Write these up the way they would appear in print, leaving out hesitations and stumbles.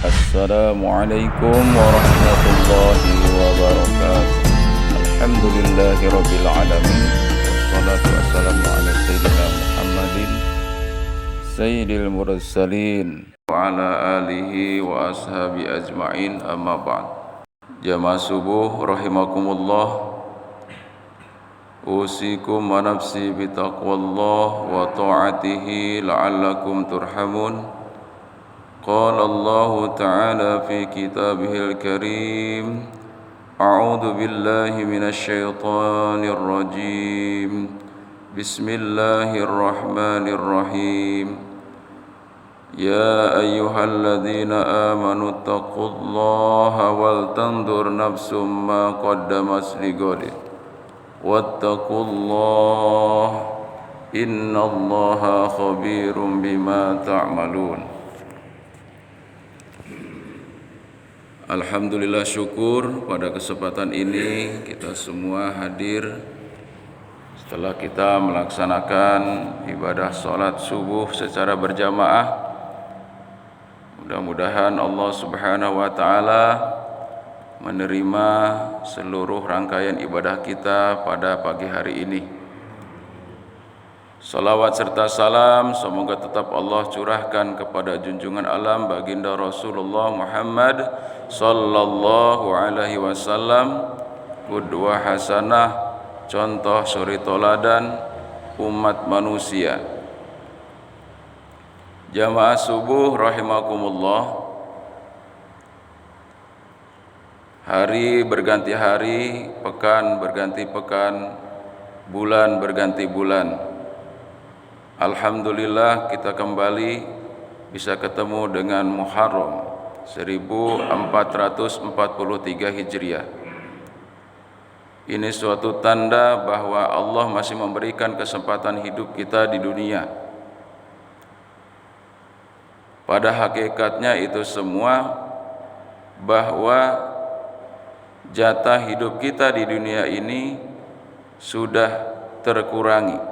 Assalamualaikum warahmatullahi wabarakatuh. Alhamdulillahirabbil alamin. Wassalatu wassalamu ala sayyidina Muhammadin sayyidil mursalin wa ala alihi wa ashabi ajmain, amma ba'd. Jamaah subuh rahimakumullah. Usikum wa nafsi bitaqwallah wa ta'atihi la'allakum turhamun. Qala Allah Ta'ala fi kitabihil karim. A'udzu billahi minasy syaithanir rajim. Bismillahirrahmanirrahim. Ya ayyuhalladzina amanu taqullaha wal tanzur nafsum ma qaddamat lighadin. Wattaqullaha innallaha khabirum bima ta'malun. Alhamdulillah, syukur pada kesempatan ini kita semua hadir setelah kita melaksanakan ibadah sholat subuh secara berjamaah. Mudah-mudahan Allah Subhanahu wa Ta'ala menerima seluruh rangkaian ibadah kita pada pagi hari ini. Salawat serta salam semoga tetap Allah curahkan kepada junjungan alam baginda Rasulullah Muhammad sallallahu alaihi wasallam, qudwah hasanah, contoh suri toladan umat manusia. Jamaah subuh rahimakumullah. Hari berganti hari, pekan berganti pekan, bulan berganti bulan. Alhamdulillah kita kembali bisa ketemu dengan Muharram 1443 Hijriah. Ini suatu tanda bahwa Allah masih memberikan kesempatan hidup kita di dunia. Pada hakikatnya itu semua bahwa jatah hidup kita di dunia ini sudah terkurangi.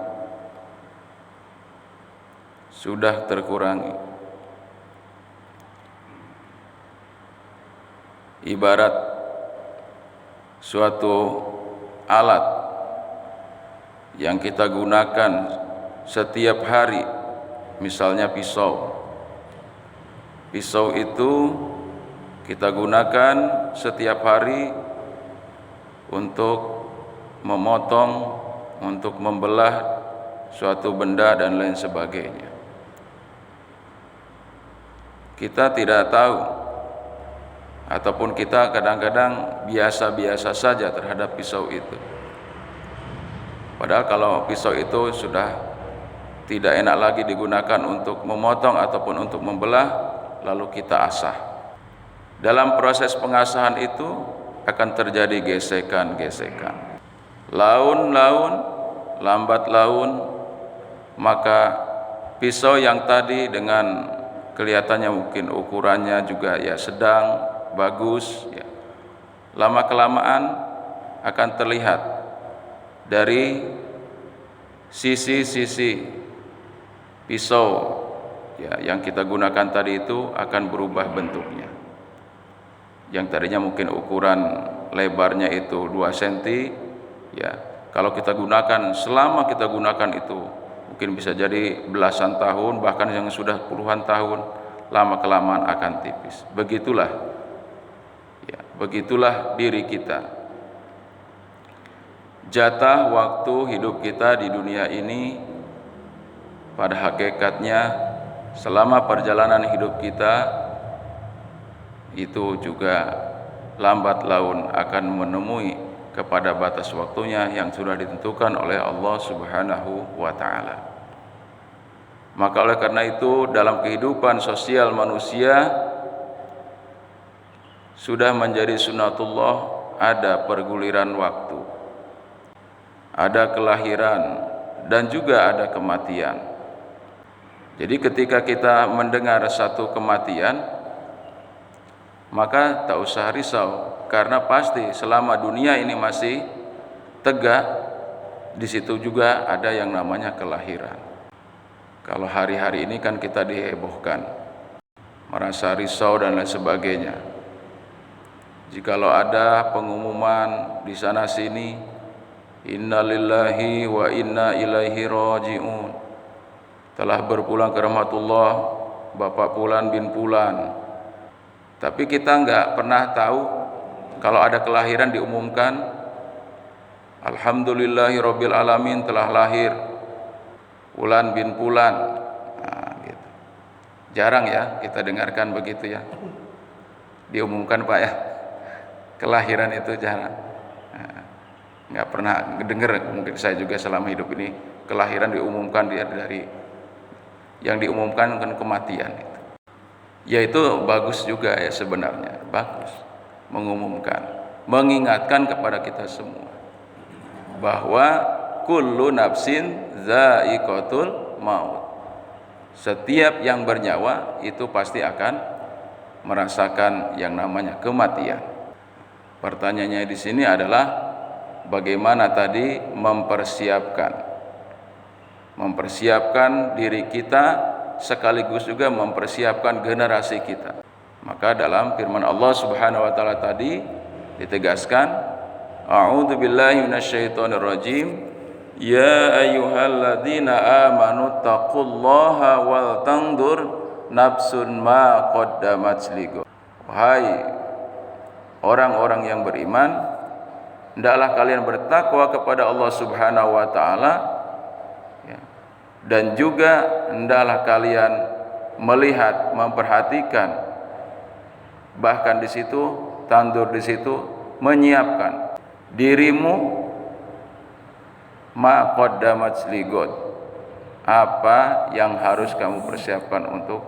Ibarat suatu alat yang kita gunakan setiap hari, misalnya pisau. Pisau itu kita gunakan setiap hari untuk memotong, untuk membelah suatu benda dan lain sebagainya. Kita tidak tahu, ataupun kita kadang-kadang biasa-biasa saja terhadap pisau itu. Padahal kalau pisau itu sudah tidak enak lagi digunakan untuk memotong ataupun untuk membelah, lalu kita asah. Dalam proses pengasahan itu akan terjadi gesekan-gesekan. Laun-laun, lambat laun, maka pisau yang tadi dengan kelihatannya mungkin ukurannya juga ya sedang bagus ya, lama kelamaan akan terlihat dari sisi-sisi pisau ya yang kita gunakan tadi itu akan berubah bentuknya. Yang tadinya mungkin ukuran lebarnya itu 2 cm ya, kalau kita gunakan, selama kita gunakan itu mungkin bisa jadi belasan tahun, bahkan yang sudah puluhan tahun, lama kelamaan akan tipis. Begitulah diri kita. Jatah waktu hidup kita di dunia ini pada hakikatnya selama perjalanan hidup kita itu juga lambat laun akan menemui kepada batas waktunya yang sudah ditentukan oleh Allah Subhanahu wa Ta'ala. Maka oleh karena itu dalam kehidupan sosial manusia sudah menjadi sunatullah, ada perguliran waktu, ada kelahiran dan juga ada kematian. Jadi ketika kita mendengar satu kematian, maka tak usah risau, karena pasti selama dunia ini masih tegak, di situ juga ada yang namanya kelahiran. Kalau hari-hari ini kan kita dihebohkan, merasa risau dan lain sebagainya. Jikalau ada pengumuman di sana sini, innalillahi wa inna ilaihi raji'un, telah berpulang ke rahmatullah Bapak Pulan bin Pulan, tapi kita enggak pernah tahu kalau ada kelahiran diumumkan, alhamdulillahirabbil alamin telah lahir Pulan bin Pulan. Nah, gitu. Jarang ya kita dengarkan begitu ya, diumumkan Pak ya, kelahiran itu jarang. Nggak pernah dengar, mungkin saya juga selama hidup ini kelahiran diumumkan dari yang diumumkan kan kematian itu. Ya itu bagus juga ya sebenarnya, bagus mengumumkan, mengingatkan kepada kita semua bahwa kullu nafsin za'iqatul maut. Setiap yang bernyawa itu pasti akan merasakan yang namanya kematian. Pertanyaannya di sini adalah bagaimana tadi mempersiapkan diri kita sekaligus juga mempersiapkan generasi kita. Maka dalam firman Allah Subhanahu wa taala tadi ditegaskan, a'udzu billahi minasyaitonir rajim, ya ayyuhalladzina amanu taqullaha wal tandur nafsun ma qaddamat lighad. Wahai orang-orang yang beriman, hendaklah kalian bertakwa kepada Allah Subhanahu wa taala, ya, dan juga hendaklah kalian melihat, memperhatikan, bahkan di situ tandur di situ menyiapkan dirimu ma qaddamat lighad, apa yang harus kamu persiapkan untuk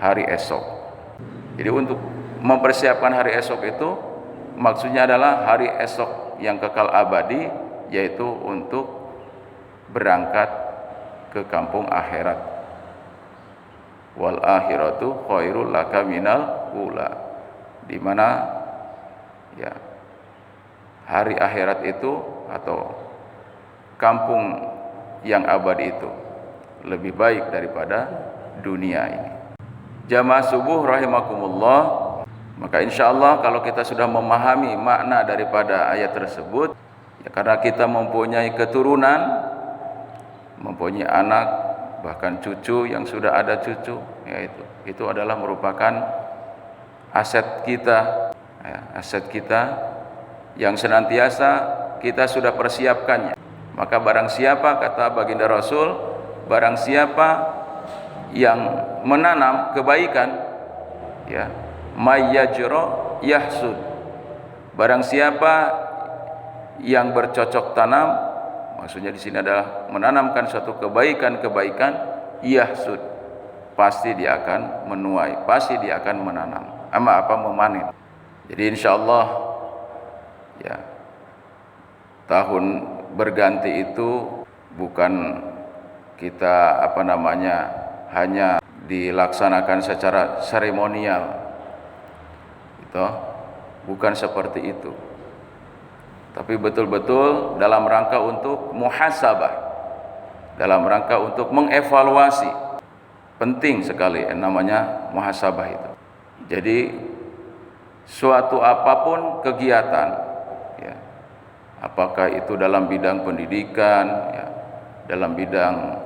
hari esok. Jadi untuk mempersiapkan hari esok itu maksudnya adalah hari esok yang kekal abadi, yaitu untuk berangkat ke kampung akhirat. Wal akhiratu khairul laka minal ula, di mana ya hari akhirat itu atau kampung yang abadi itu lebih baik daripada dunia ini. Jamaah subuh rahimakumullah, maka insyaallah kalau kita sudah memahami makna daripada ayat tersebut, ya karena kita mempunyai keturunan, mempunyai anak, bahkan cucu yang sudah ada cucu, yaitu itu adalah merupakan aset kita, ya, aset kita yang senantiasa kita sudah persiapkannya. Maka barang siapa, kata baginda Rasul, barang siapa yang menanam kebaikan, ya, mayyajra yahsud, barang siapa yang bercocok tanam, maksudnya di sini adalah menanamkan suatu kebaikan-kebaikan, yahsud, pasti dia akan menuai, pasti dia akan menanam, memanen. Jadi insyaallah ya, tahun berganti itu bukan kita hanya dilaksanakan secara seremonial, itu bukan seperti itu, tapi betul-betul dalam rangka untuk muhasabah, dalam rangka untuk mengevaluasi. Penting sekali namanya muhasabah itu. Jadi suatu apapun kegiatan, ya, apakah itu dalam bidang pendidikan, ya, dalam bidang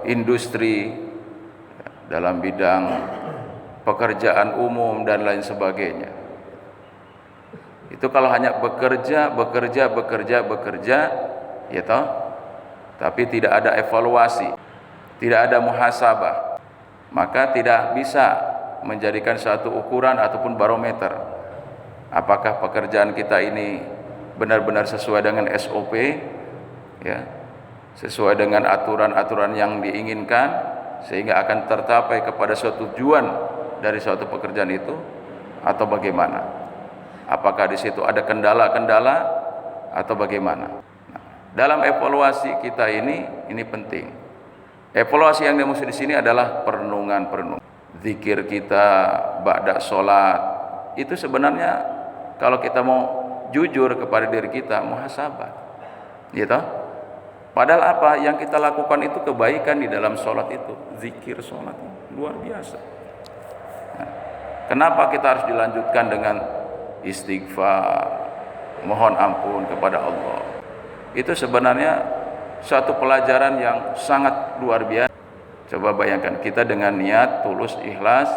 industri, ya, dalam bidang pekerjaan umum dan lain sebagainya. Itu kalau hanya bekerja, ya toh, tapi tidak ada evaluasi, tidak ada muhasabah, maka tidak bisa menjadikan satu ukuran ataupun barometer apakah pekerjaan kita ini benar-benar sesuai dengan SOP, ya, sesuai dengan aturan-aturan yang diinginkan, sehingga akan tercapai kepada suatu tujuan dari suatu pekerjaan itu, atau bagaimana? Apakah di situ ada kendala-kendala atau bagaimana? Nah, dalam evaluasi kita ini penting. Evaluasi yang dimaksud di sini adalah perenungan. Zikir kita ba'da sholat itu sebenarnya kalau kita mau jujur kepada diri kita, muhasabah, gitu. Padahal apa yang kita lakukan itu kebaikan di dalam sholat itu, zikir sholat. luar biasa. Nah, kenapa kita harus dilanjutkan dengan istighfar, mohon ampun kepada Allah? Itu sebenarnya satu pelajaran yang sangat luar biasa. Coba bayangkan kita dengan niat tulus ikhlas,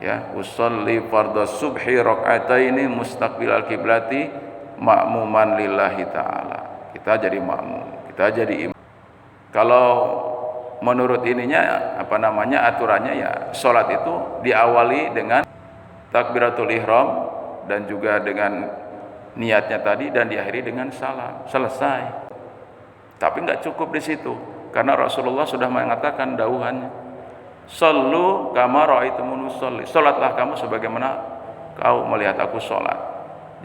ya, usolli fardhu subhi rakaataini mustaqbilal kiblati ma'muman lillahi ta'ala. Kita jadi makmum, kita jadi imam. Kalau menurut ininya aturannya ya, sholat itu diawali dengan takbiratul ihram dan juga dengan niatnya tadi, dan diakhiri dengan salam, selesai. Tapi nggak cukup di situ, karena Rasulullah sudah mengatakan dawuhannya, shollu kama ra'aitumuni usolli, sholatlah kamu sebagaimana kau melihat aku sholat.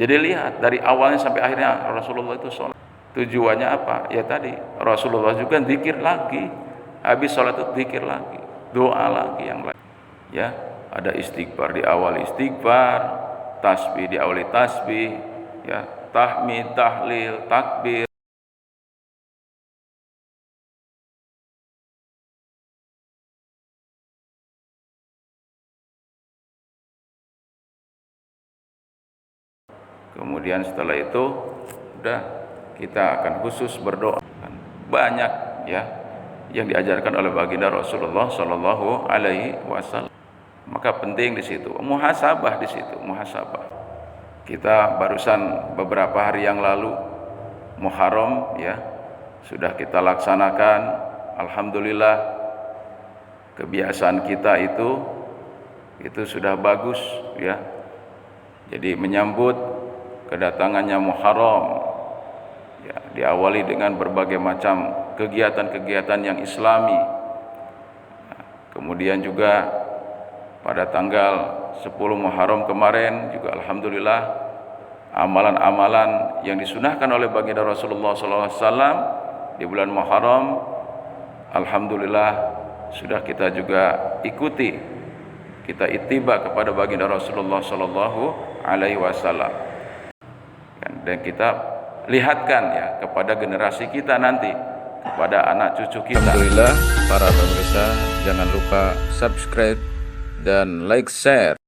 Jadi lihat dari awalnya sampai akhirnya Rasulullah itu sholat. Tujuannya apa? Ya tadi Rasulullah juga zikir lagi, habis sholat itu zikir lagi, doa lagi yang lain. Ya, ada istighfar di awal istighfar, tasbih di awal tasbih, ya, tahmid, tahlil, takbir. Kemudian setelah itu udah kita akan khusus berdoa. Banyak ya yang diajarkan oleh baginda Rasulullah Shallallahu Alaihi Wasallam. Maka penting di situ muhasabah, di situ muhasabah. Kita barusan beberapa hari yang lalu Muharram ya sudah kita laksanakan. Alhamdulillah kebiasaan kita itu sudah bagus ya. Jadi menyambut kedatangannya Muharram ya, diawali dengan berbagai macam kegiatan-kegiatan yang islami. Nah, kemudian juga pada tanggal 10 Muharram kemarin juga alhamdulillah amalan-amalan yang disunahkan oleh baginda Rasulullah SAW di bulan Muharram alhamdulillah sudah kita juga ikuti, kita ittiba kepada baginda Rasulullah SAW. Dan kita lihatkan ya kepada generasi kita nanti, kepada anak cucu kita. Alhamdulillah para pemirsa, jangan lupa subscribe dan like share